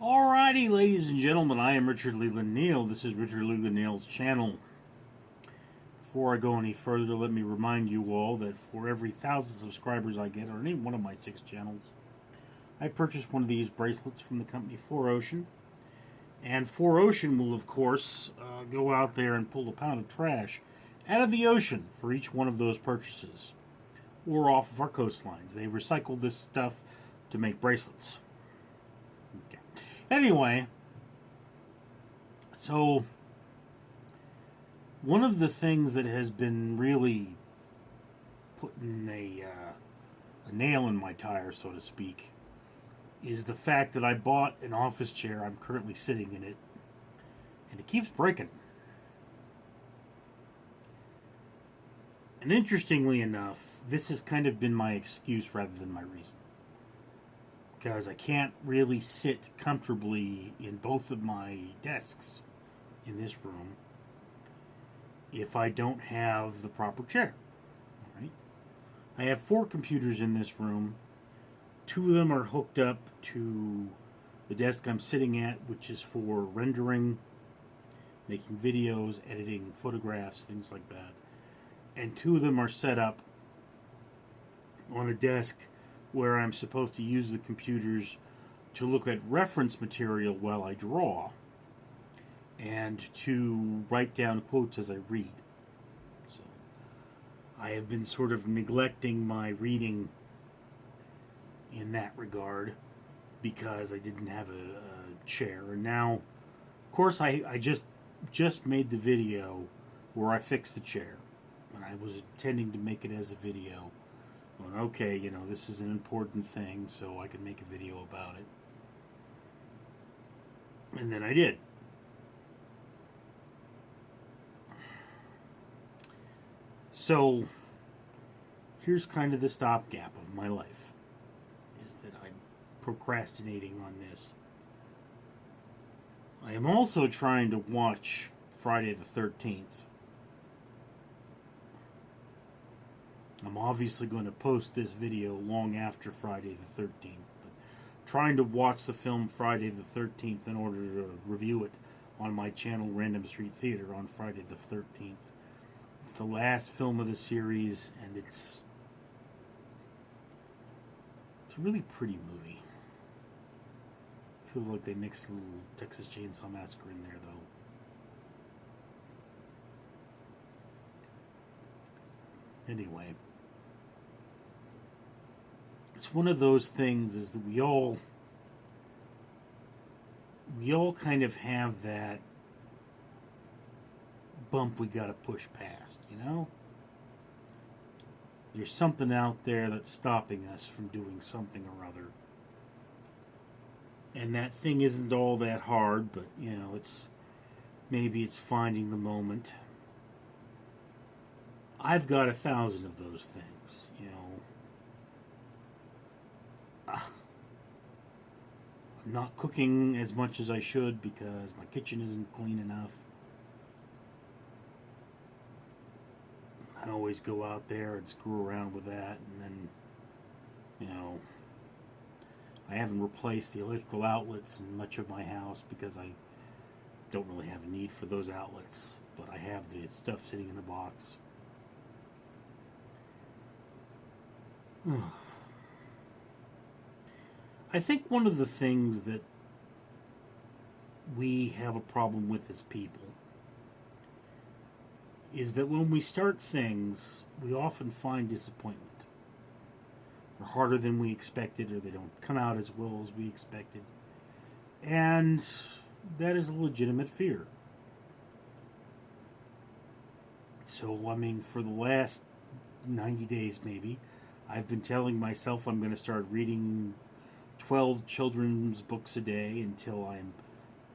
Alrighty, ladies and gentlemen, I am Richard Leland Neal. This is Richard Leland Neal's channel. Before I go any further, let me remind you all that for every 1,000 subscribers I get on any one of my 6 channels, I purchase one of these bracelets from the company 4Ocean. And 4Ocean will, of course, go out there and pull a pound of trash out of the ocean for each one of those purchases, or off of our coastlines. They recycle this stuff to make bracelets. Okay. Anyway, so one of the things that has been really putting a nail in my tire, so to speak, is the fact that I bought an office chair. I'm currently sitting in it, and it keeps breaking. And interestingly enough, this has kind of been my excuse rather than my reason. Because I can't really sit comfortably in both of my desks in this room if I don't have the proper chair. Right? I have 4 computers in this room. 2 of them are hooked up to the desk I'm sitting at, which is for rendering, making videos, editing photographs, things like that. And 2 of them are set up on a desk where I'm supposed to use the computers to look at reference material while I draw and to write down quotes as I read. So I have been sort of neglecting my reading in that regard because I didn't have a chair. And now, of course, I just made the video where I fixed the chair, and I was intending to make it as a video. Well, okay, this is an important thing, so I can make a video about it. And then I did. So, here's kind of the stopgap of my life, is that I'm procrastinating on this. I am also trying to watch Friday the 13th. I'm obviously going to post this video long after Friday the 13th, but trying to watch the film Friday the 13th in order to review it on my channel Random Street Theater on Friday the 13th. It's the last film of the series, and it's a really pretty movie. Feels like they mixed a little Texas Chainsaw Massacre in there, though. Anyway, it's one of those things is that we all kind of have that bump we got to push past, There's something out there that's stopping us from doing something or other. And that thing isn't all that hard, but, maybe it's finding the moment. I've got 1,000 of those things, I'm not cooking as much as I should because my kitchen isn't clean enough. I always go out there and screw around with that, and then, I haven't replaced the electrical outlets in much of my house because I don't really have a need for those outlets, but I have the stuff sitting in the box. I think one of the things that we have a problem with as people is that when we start things, we often find disappointment. They're harder than we expected, or they don't come out as well as we expected. And that is a legitimate fear. So, for the last 90 days maybe, I've been telling myself I'm going to start reading 12 children's books a day until I'm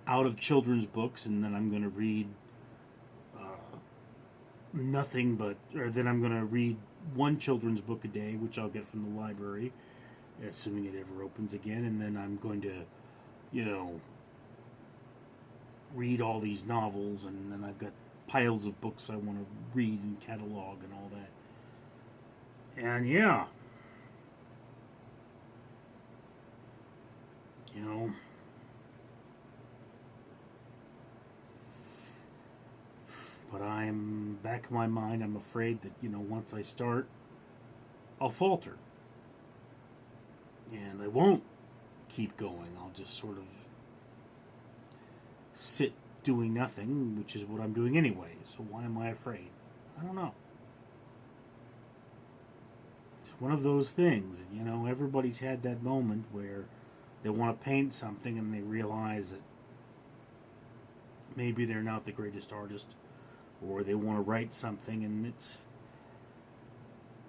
out of children's books, and then I'm going to read then I'm going to read 1 children's book a day, which I'll get from the library, assuming it ever opens again, and then I'm going to, read all these novels, and then I've got piles of books I want to read and catalog and all that. And yeah, back of my mind, I'm afraid that, once I start, I'll falter. And I won't keep going. I'll just sort of sit doing nothing, which is what I'm doing anyway. So why am I afraid? I don't know. It's one of those things, everybody's had that moment where they want to paint something and they realize that maybe they're not the greatest artist, or they want to write something, and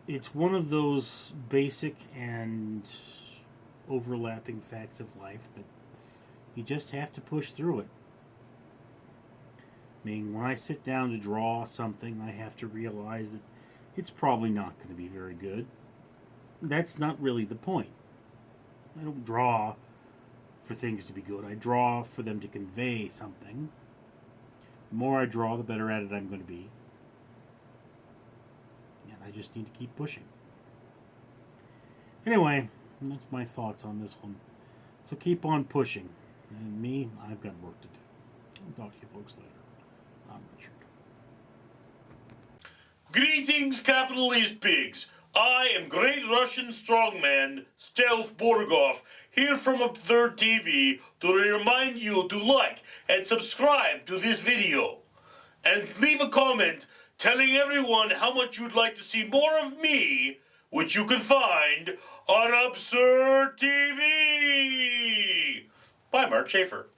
it's one of those basic and overlapping facts of life that you just have to push through it. I mean, when I sit down to draw something, I have to realize that it's probably not going to be very good. That's not really the point. I don't draw for things to be good. I draw for them to convey something. The more I draw, the better at it I'm going to be. And I just need to keep pushing. Anyway, that's my thoughts on this one. So keep on pushing. And me, I've got work to do. I'll talk to you folks later. I'm Richard. Greetings, capitalist pigs. I am Great Russian Strongman Stealth Borgov, here from Absurd TV to remind you to like and subscribe to this video. And leave a comment telling everyone how much you'd like to see more of me, which you can find on Absurd TV. Bye, Mark Schaefer.